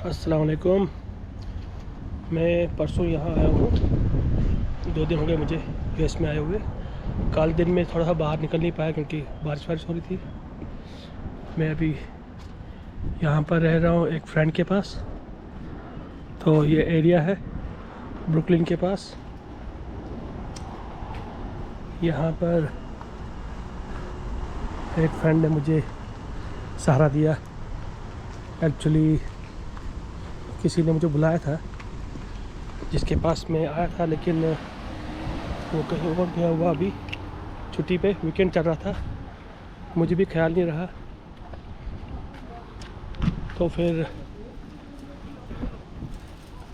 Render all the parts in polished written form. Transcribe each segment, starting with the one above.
अस्सलाम वालेकुम। मैं परसों यहाँ आया हूँ। 2 दिन हो गए मुझे यूएस में आए हुए। कल दिन में थोड़ा सा बाहर निकल नहीं पाया क्योंकि बारिश हो रही थी। मैं अभी यहाँ पर रह रहा हूँ एक फ्रेंड के पास। तो ये एरिया है ब्रुकलिन के पास। यहाँ पर एक फ्रेंड ने मुझे सहारा दिया। एक्चुअली किसी ने मुझे बुलाया था जिसके पास मैं आया था, लेकिन वो कहीं और गया हुआ। अभी छुट्टी पे वीकेंड चल रहा था, मुझे भी ख्याल नहीं रहा। तो फिर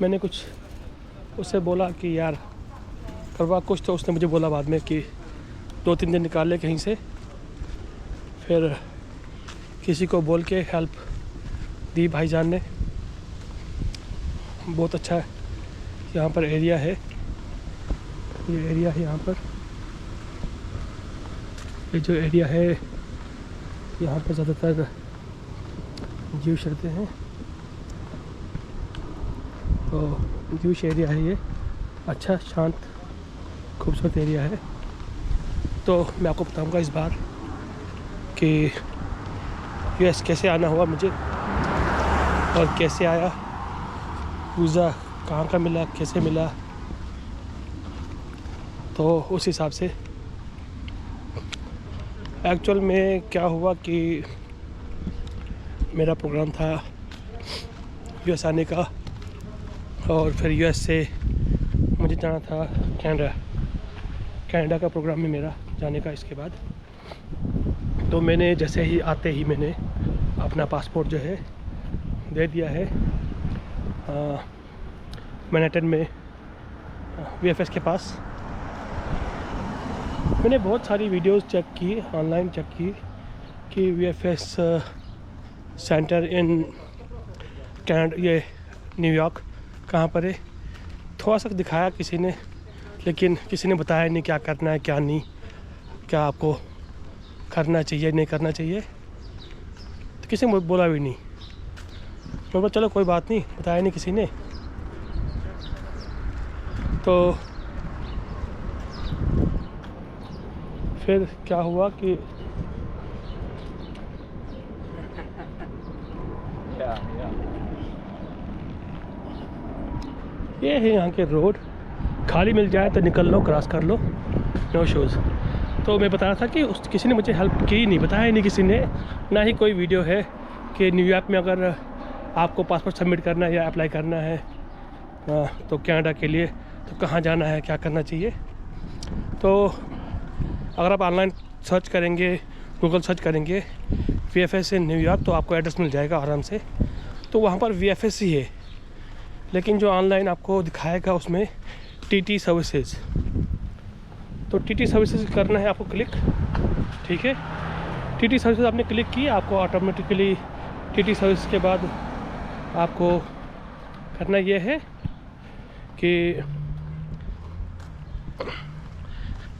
मैंने कुछ उससे बोला कि यार करवा कुछ। तो उसने मुझे बोला बाद में कि 2-3 दिन निकाल ले कहीं से। फिर किसी को बोल के हेल्प दी भाईजान ने। बहुत अच्छा यहाँ पर एरिया है। ये एरिया है यहाँ पर, ये जो एरिया है यहाँ पर ज़्यादातर ज्यूश रहते हैं। तो ज्यूश एरिया है ये। अच्छा शांत खूबसूरत एरिया है। तो मैं आपको बताऊंगा इस बार कि यूएस कैसे आना हुआ मुझे और कैसे आया, वीज़ा कहाँ का मिला, कैसे मिला। तो उस हिसाब से एक्चुअल में क्या हुआ कि मेरा प्रोग्राम था यूएस आने का, और फिर यूएस से मुझे जाना था कनाडा का प्रोग्राम है मेरा जाने का। इसके बाद तो मैंने जैसे ही आते ही मैंने अपना पासपोर्ट जो है दे दिया है मैनहट्टन में वीएफएस के पास। मैंने बहुत सारी वीडियोस चेक की, ऑनलाइन चेक की कि वीएफएस सेंटर इन कनाडा, ये न्यूयॉर्क कहाँ पर है। थोड़ा सा दिखाया किसी ने, लेकिन किसी ने बताया नहीं क्या करना है क्या नहीं, क्या आपको करना चाहिए नहीं करना चाहिए। तो किसी ने बोला भी नहीं। मैं बोला चलो कोई बात नहीं, बताया नहीं किसी ने। तो फिर क्या हुआ कि ये है यहाँ के रोड। खाली मिल जाए तो निकल लो, क्रॉस कर लो, नो शूज़। तो मैं बता रहा था कि किसी ने मुझे हेल्प की नहीं, बताया नहीं किसी ने। ना ही कोई वीडियो है कि न्यूयॉर्क में अगर आपको पासपोर्ट सबमिट करना है या अप्लाई करना है तो कनाडा के लिए, तो कहाँ जाना है, क्या करना चाहिए। तो अगर आप ऑनलाइन सर्च करेंगे, गूगल सर्च करेंगे वीएफएस इन न्यूयॉर्क, तो आपको एड्रेस मिल जाएगा आराम से। तो वहाँ पर वीएफएस ही है, लेकिन जो ऑनलाइन आपको दिखाएगा उसमें टीटी सर्विसेज। तो टीटी सर्विसेज करना है आपको क्लिक, ठीक है। टीटी सर्विसेज आपने क्लिक की, आपको ऑटोमेटिकली टीटी सर्विस के बाद आपको करना ये है कि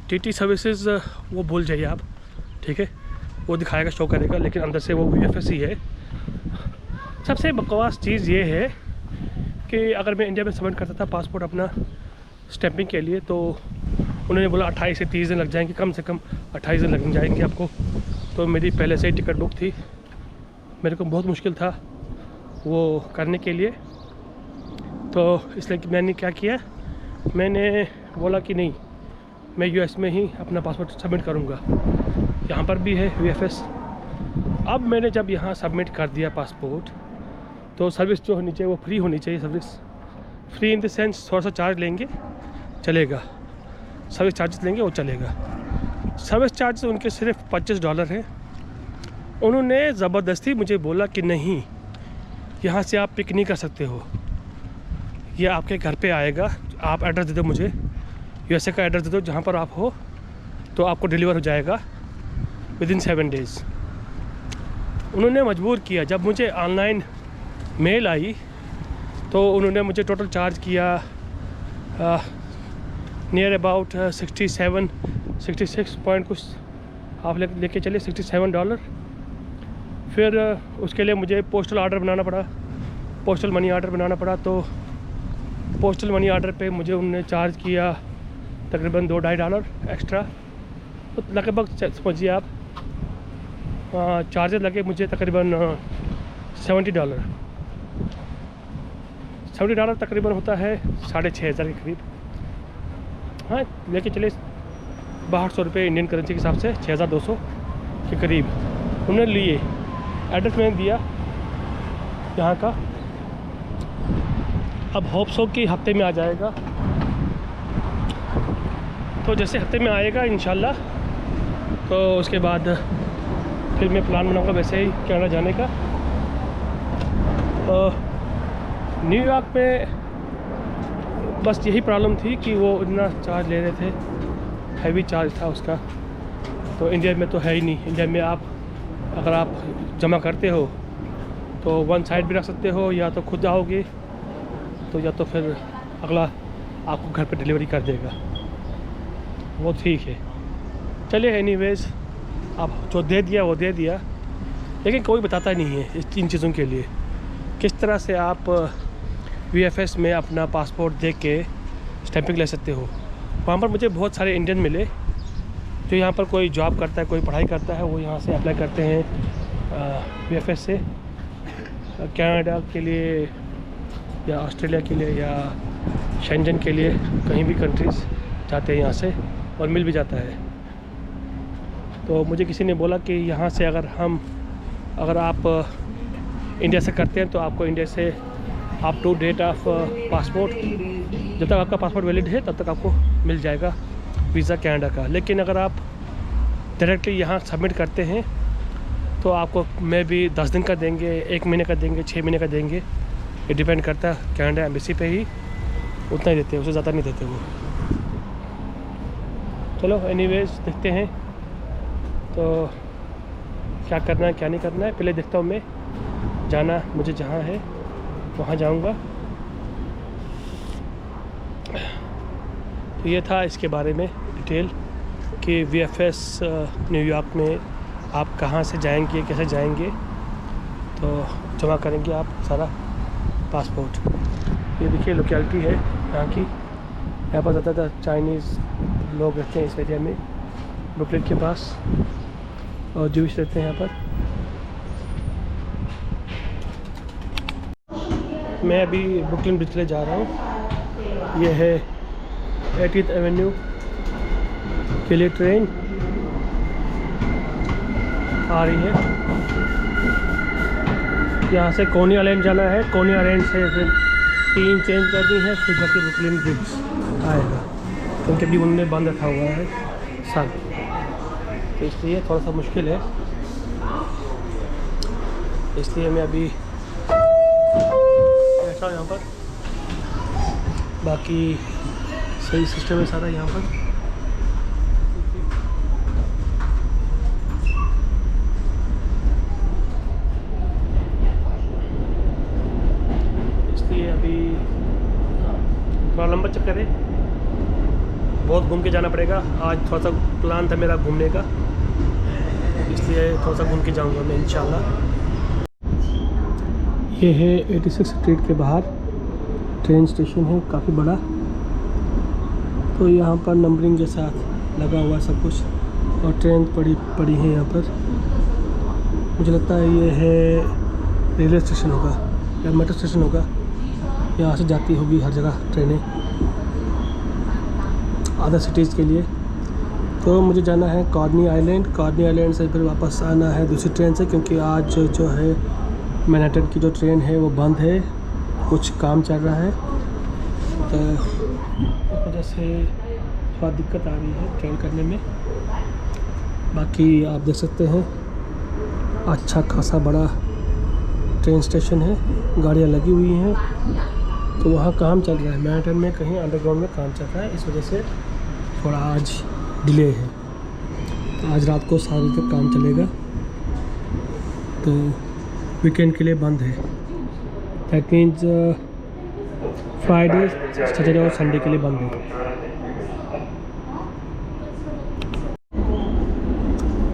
टीटी सर्विसेज वो भूल जाइए आप, ठीक है। वो दिखाएगा, शो करेगा, लेकिन अंदर से वो वीएफएस ही है। सबसे बकवास चीज़ ये है कि अगर मैं इंडिया में सबमिट करता था पासपोर्ट अपना स्टैंपिंग के लिए, तो उन्होंने बोला 28 से 30 दिन लग जाएंगे, कम से कम 28 दिन लग जाएंगे आपको। तो मेरी पहले से ही टिकट बुक थी, मेरे को बहुत मुश्किल था वो करने के लिए। तो इसलिए कि मैंने क्या किया, मैंने बोला कि नहीं, मैं यूएस में ही अपना पासपोर्ट सबमिट करूँगा। यहाँ पर भी है वीएफएस। अब मैंने जब यहाँ सबमिट कर दिया पासपोर्ट, तो सर्विस जो होनी चाहिए वो फ्री होनी चाहिए। Service free in the sense थोड़ा सा चार्ज लेंगे चलेगा, सर्विस चार्जेस लेंगे वो चलेगा। सर्विस चार्जेस उनके सिर्फ $25 हैं। उन्होंने ज़बरदस्ती मुझे बोला कि नहीं, यहाँ से आप पिक नहीं कर सकते हो, ये आपके घर पे आएगा। आप एड्रेस दे दो मुझे, यूएसए का एड्रेस दे दो जहाँ पर आप हो, तो आपको डिलीवर हो जाएगा विदिन 7 डेज़। उन्होंने मजबूर किया। जब मुझे ऑनलाइन मेल आई तो उन्होंने मुझे टोटल चार्ज किया नियर अबाउट 66 पॉइंट कुछ आप लेके चले $67। फिर उसके लिए मुझे पोस्टल ऑर्डर बनाना पड़ा पोस्टल मनी ऑर्डर बनाना पड़ा। तो पोस्टल मनी ऑर्डर पे मुझे उन्होंने चार्ज किया तकरीबन $2-2.5 एक्स्ट्रा। तो लगभग समझिए आप चार्जेस लगे मुझे तकरीबन $70। $70 तकरीबन होता है 6,500 के करीब। हाँ, लेके चले 6200 रुपये इंडियन करेंसी के हिसाब से 6,200 के करीब उन्होंने लिए। एड्रेस मैंने दिया यहाँ का। अब होप्स हो कि हफ्ते में आ जाएगा। तो जैसे हफ्ते में आएगा इंशाल्लाह, तो उसके बाद फिर मैं प्लान बनाऊँगा वैसे ही कनाडा जाने का। न्यूयॉर्क में बस यही प्रॉब्लम थी कि वो इतना चार्ज ले रहे थे, हैवी चार्ज था उसका। तो इंडिया में तो है ही नहीं। इंडिया में आप अगर आप जमा करते हो तो वन साइड भी रख सकते हो, या तो खुद आओगे तो या तो फिर अगला आपको घर पे डिलीवरी कर देगा, वो ठीक है। चलिए एनीवेज़, अब जो दे दिया वो दे दिया, लेकिन कोई बताता नहीं है इन चीज़ों के लिए किस तरह से आप VFS में अपना पासपोर्ट दे के स्टैंपिंग ले सकते हो। वहाँ पर मुझे बहुत सारे इंडियन मिले जो यहाँ पर कोई जॉब करता है, कोई पढ़ाई करता है, वो यहाँ से अप्लाई करते हैं VFS से कनाडा के लिए या ऑस्ट्रेलिया के लिए या शेंजन के लिए, कहीं भी कंट्रीज़ जाते हैं यहाँ से और मिल भी जाता है। तो मुझे किसी ने बोला कि यहाँ से अगर आप इंडिया से करते हैं तो आपको इंडिया से up to date of passport, जब तक आपका पासपोर्ट वैलिड है तब तक आपको मिल जाएगा वीज़ा कनाडा का। लेकिन अगर आप डायरेक्टली यहाँ सबमिट करते हैं तो आपको मे भी 10 दिन का देंगे, 1 महीने का देंगे, 6 महीने का देंगे। ये डिपेंड करता है कनाडा एम्बेसी पे ही, उतना ही देते हैं, उससे ज़्यादा नहीं देते वो। चलो एनीवेज देखते हैं तो क्या करना है क्या नहीं करना है। पहले देखता हूँ मैं, जाना मुझे जहाँ है वहाँ जाऊँगा। तो ये था इसके बारे में डिटेल कि VFS न्यूयॉर्क में आप कहाँ से जाएंगे, कैसे जाएंगे। तो जमा करेंगे आप सारा पासपोर्ट। ये देखिए लोकेलिटी है यहाँ की, यहाँ पर ज़्यादातर चाइनीज़ लोग रहते हैं इस एरिया में, ब्रुकलिन के पास, और जूइश रहते हैं यहाँ पर। मैं अभी ब्रुकलिन ब्रिज ले जा रहा हूँ। ये है 80th एवेन्यू के लिए ट्रेन आ रही है। यहाँ से कोनी आइलैंड जाना है, कोनी आइलैंड से फिर 3 चेंज करनी है, फिर जाके ब्रुकलिन ब्रिज आएगा, क्योंकि अभी उनने बंद रखा हुआ है सब, तो इसलिए थोड़ा सा मुश्किल है। इसलिए मैं अभी बैठा हूँ यहाँ पर। बाकी सही सिस्टम है सारा यहाँ पर। इसलिए अभी थोड़ा लंबा चक्कर है, बहुत घूम के जाना पड़ेगा। आज थोड़ा सा प्लान था मेरा घूमने का, इसलिए थोड़ा सा घूम के जाऊँगा मैं इंशाल्लाह। ये है 86 स्ट्रीट के बाहर ट्रेन स्टेशन है, काफ़ी बड़ा। तो यहाँ पर नंबरिंग के साथ लगा हुआ सब कुछ, और ट्रेन पड़ी है यहाँ पर। मुझे लगता है ये है रेलवे स्टेशन होगा या मेट्रो स्टेशन होगा, यहाँ से जाती होगी हर जगह ट्रेनें अदर सिटीज़ के लिए। तो मुझे जाना है कॉर्नी आइलैंड, कॉर्नी आइलैंड से फिर वापस आना है दूसरी ट्रेन से, क्योंकि आज जो है मैनहट्टन की जो ट्रेन है वो बंद है, कुछ काम चल रहा है, तो इस वजह से थोड़ा दिक्कत आ रही है ट्रेन करने में। बाकी आप देख सकते हैं अच्छा खासा बड़ा ट्रेन स्टेशन है, गाड़ियाँ लगी हुई हैं। तो वहाँ काम चल रहा है, मैनहट्टन में कहीं अंडरग्राउंड में काम चल रहा है, इस वजह से थोड़ा आज डिले है। तो आज रात को 7 बजे तक काम चलेगा, तो वीकेंड के लिए बंद है। दैट मीन्स फ्राइडे, सैटरडे और संडे के लिए बंद है।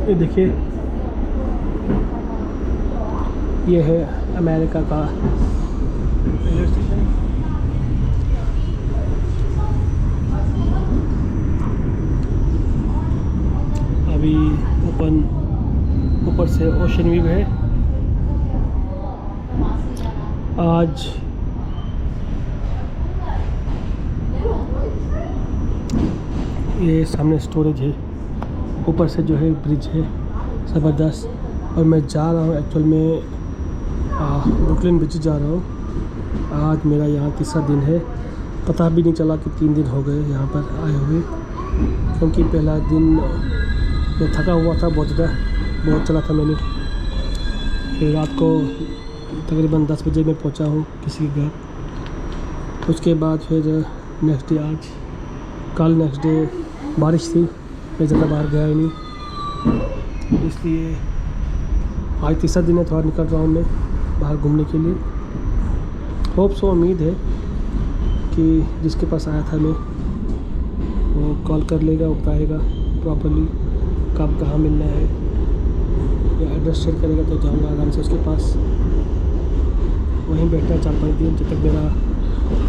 ये देखिए, ये है अमेरिका का रेलवे स्टेशन। अभी ऊपर से ओशन व्यू है। आज ये सामने स्टोरेज है, ऊपर से जो है ब्रिज है ज़बरदस्त। और मैं जा रहा हूँ एक्चुअल में ब्रुकलिन ब्रिज जा रहा हूँ। आज मेरा यहाँ तीसरा दिन है, पता भी नहीं चला कि 3 दिन हो गए यहाँ पर आए हुए, क्योंकि पहला दिन मैं थका हुआ था, बहुत चला था मैंने। फिर रात को तकरीबन 10 बजे मैं पहुँचा हूँ किसी के घर। उसके बाद फिर नेक्स्ट डे कल नेक्स्ट डे बारिश थी, मैं ज़्यादा बाहर गया ही नहीं, इसलिए आज तीसरा दिन है। थोड़ा निकल रहा हूँ मैं बाहर घूमने के लिए। होप सो, उम्मीद है कि जिसके पास आया था मैं वो कॉल कर लेगा, बताएगा प्रॉपर्ली कब कहाँ मिलना है, या एड्रेस शेयर करेगा तो जाऊँगा आराम से उसके पास। वहीं बैठना 4-5 दिन जब तक मेरा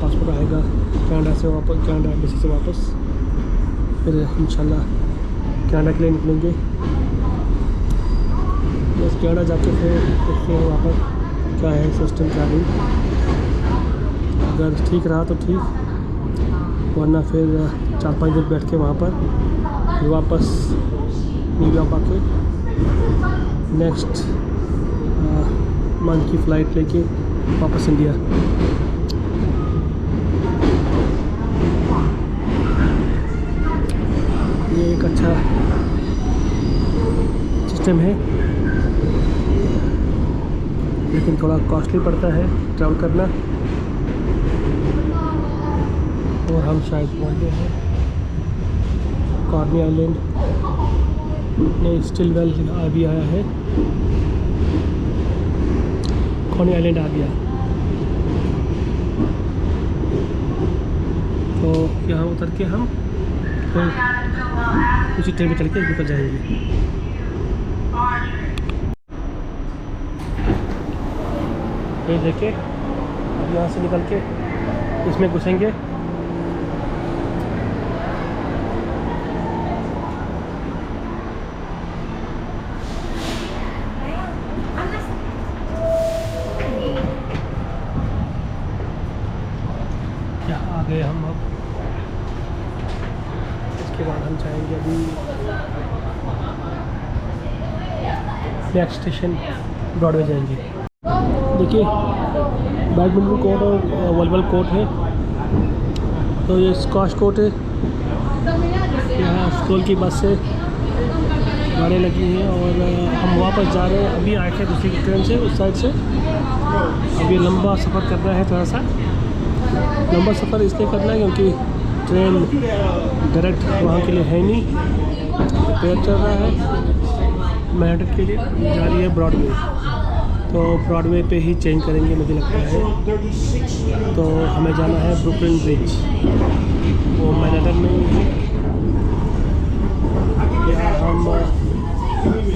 पासपोर्ट आएगा कनाडा एम्बेसी से वापस। फिर इंशाल्लाह कनाडा के लिए निकलेंगे। बस कनाडा जाके फिर देखते हैं वहाँ पर क्या है सिस्टम, क्या नहीं। अगर ठीक रहा तो ठीक, वरना फिर 4-5 दिन बैठ के वहाँ पर फिर वापस न्यूयॉर्क आके नेक्स्ट मंथ की फ़्लाइट लेके वापस इंडिया। ये एक अच्छा सिस्टम है, लेकिन थोड़ा कॉस्टली पड़ता है ट्रैवल करना। और हम शायद पहुँच गए हैं कॉर्नी आइलैंड। नहीं, स्टिलवेल अभी आया है, कॉर्नी आइलैंड आ गया। तो यहाँ उतर के हम फिर उसी ट्रेन में चल के निकल जाएंगे। ये देखिए, अब यहाँ से निकल के इसमें घुसेंगे। यहाँ आ गए हम अब। इसके बाद हम जाएंगे अभी नेक्स्ट स्टेशन ब्रॉडवे जाएंगे। देखिए, बैडमिंटन कोर्ट और वॉलीबॉल कोर्ट है। तो ये स्क्वाश कोर्ट है। यहाँ स्कूल की बस से गाड़ी लगी है और हम वापस जा रहे हैं। अभी आए थे दूसरी ट्रेन से, उस साइड से। अब ये लंबा सफ़र करना है, थोड़ा सा लंबा सफ़र इसलिए करना है क्योंकि ट्रेन डायरेक्ट वहाँ के लिए है नहीं, ट्रेन चल रहा है मैनहट्टन के लिए, जा रही है ब्रॉडवे। तो ब्रॉडवे पे ही चेंज करेंगे मुझे लगता है। तो हमें जाना है ब्रुकलिन ब्रिज, वो मैनहट्टन में ही है। यहाँ हम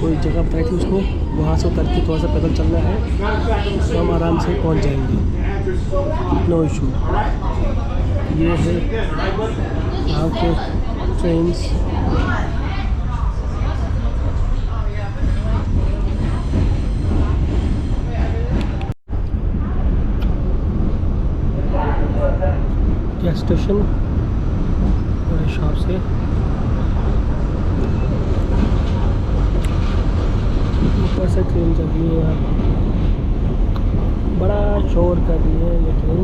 कोई जगह बताई थी उसमें, वहाँ से उतर के थोड़ा सा पैदल चलना है, तो हम आराम से पहुँच जाएंगे, नो इशू। ये है यहाँ के ट्रेन्स। गैस स्टेशन और शॉप से ऊपर से ट्रेन चल रही है। यहाँ बड़ा शोर कर रही है ये ट्रेन।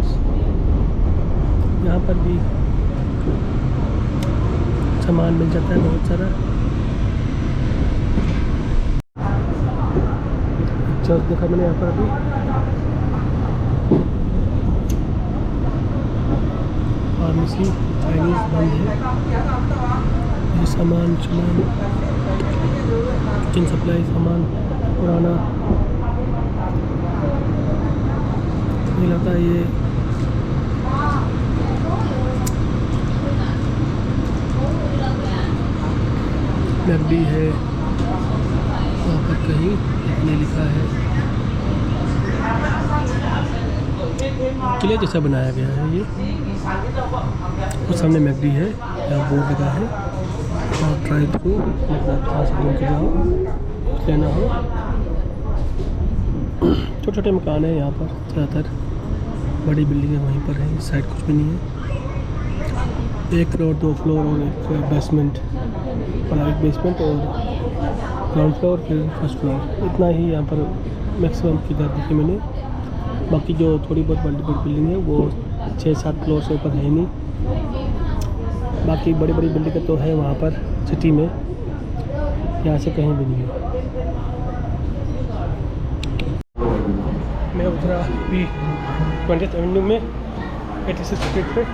यहाँ पर भी सामान मिल जाता है बहुत सारा। चर्च देखा मैंने यहाँ पर अभी। फार्मेसी चाइनीज़ बंद है। ये सामान किचन सप्लाई सामान पुराना मुझे लगता है। ये मैकडी है, वहाँ पर कहीं इतने लिखा है। किले जैसा बनाया गया है ये। और सामने मैकडी है, यहाँ बोर्ड लगा है और ड्राइव थ्रू मतलब खा सकते हो, जाओ लेना हो। छोटे छोटे मकान हैं यहाँ पर ज़्यादातर, बड़ी बिल्डिंगें वहीं पर हैं। इस साइड कुछ भी नहीं है। 1 फ्लोर 2 फ्लोर और एक बेसमेंट, मतलब एक बेसमेंट और ग्राउंड फ्लोर फिर फर्स्ट फ्लोर, इतना ही यहाँ पर मैक्सिमम की घर देखी मैंने। बाकी जो थोड़ी बहुत बड़ी बड़ी बिल्डिंग है वो 6-7 फ्लोर से ऊपर है नहीं। बाकी बड़ी बड़ी बिल्डिंग तो है वहाँ पर सिटी में, यहाँ से कहीं भी नहीं है। मैं उतरा भी 20th एवेन्यू में 86 स्ट्रीट पे।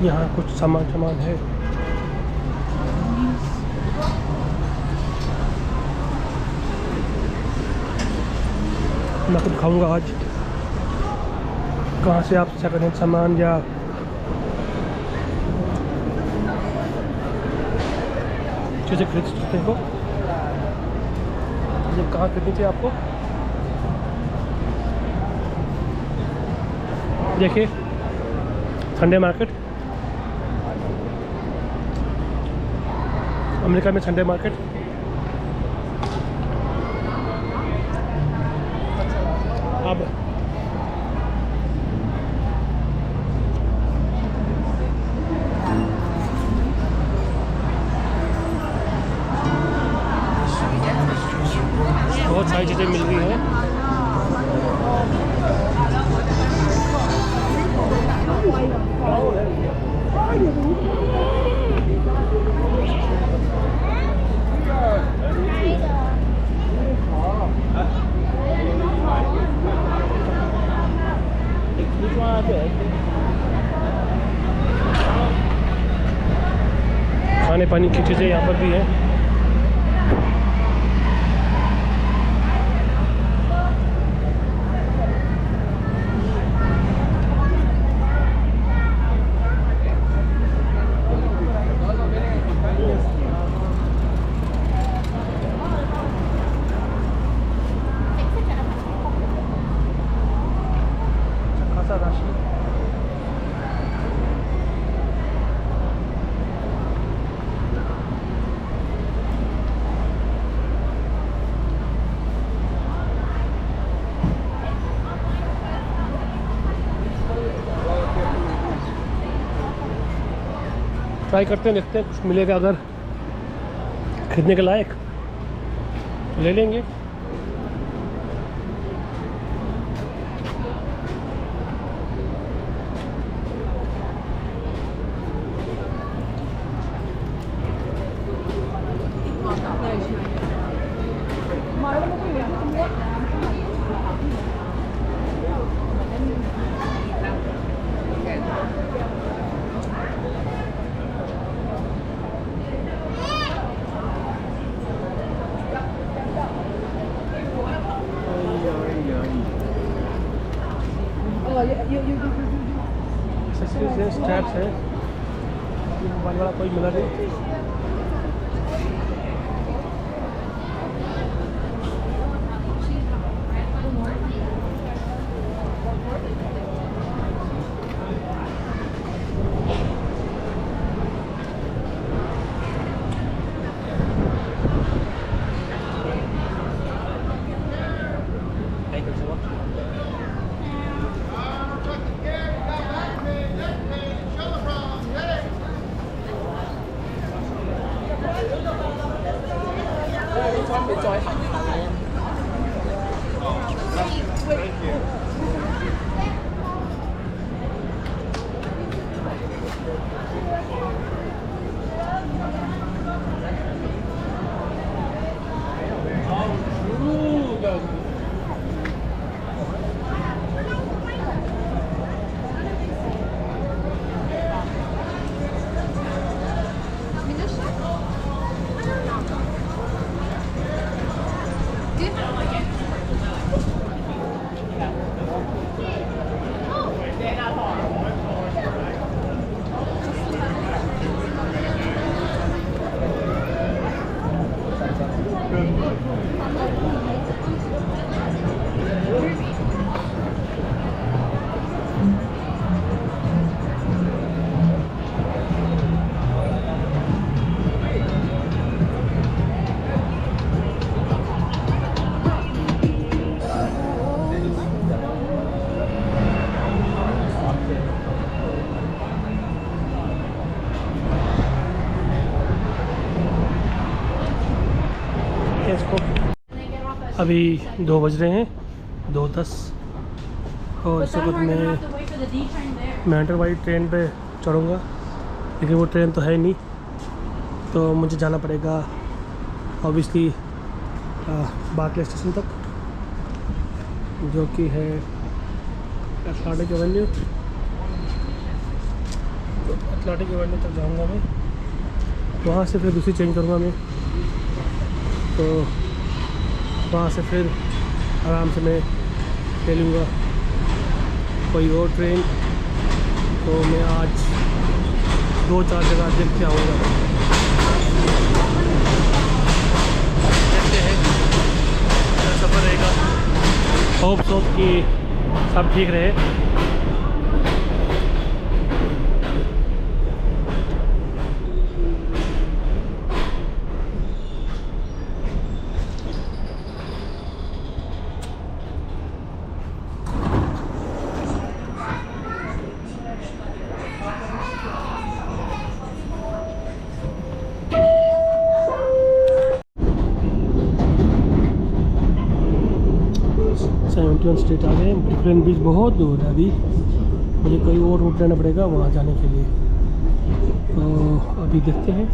यहाँ कुछ सामान है। मैं कुछ खाऊंगा आज, कहाँ से आप सेकंड हैंड सामान या चीज़ें खरीद सकते हो। ये कहाँ खरीदनी थी आपको? देखिए संडे मार्केट, अमेरिका में संडे मार्केट। अब बहुत सारी चीज़ें मिल रही हैं। खाने पानी की चीज़ें यहाँ पर भी हैं। खासा राशि ट्राई करते हैं, देखते हैं कुछ मिलेगा। अगर खरीदने के लायक तो ले लेंगे। एक्सेसरीज है, स्ट्रैप्स है, मोबाइल वाला कोई मिला नहीं। हैं इसको। अभी 2 बज रहे हैं, 2:10, और इस वक्त मैं मेंटर वाली ट्रेन पे चढ़ूँगा, लेकिन वो ट्रेन तो है नहीं, तो मुझे जाना पड़ेगा ऑब्वियसली बार्कले स्टेशन तक, जो कि है अटलांटिक एवेन्यू। तो अटलांटिक एवेन्यू तक जाऊँगा मैं, वहाँ से फिर दूसरी चेंज करूँगा मैं, तो वहाँ से फिर आराम से मैं ले लूँगा कोई और ट्रेन। तो मैं आज 2-4 जगह देख के आऊँगा, देखते हैं क्या सफ़र रहेगा। होप सो कि सब ठीक रहे। स्ट्रीट आ गए। ब्रुकलिन बीच बहुत दूर है, अभी मुझे कोई और रूट लेना पड़ेगा वहाँ जाने के लिए। तो अभी देखते हैं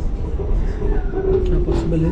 क्या पॉसिबल है।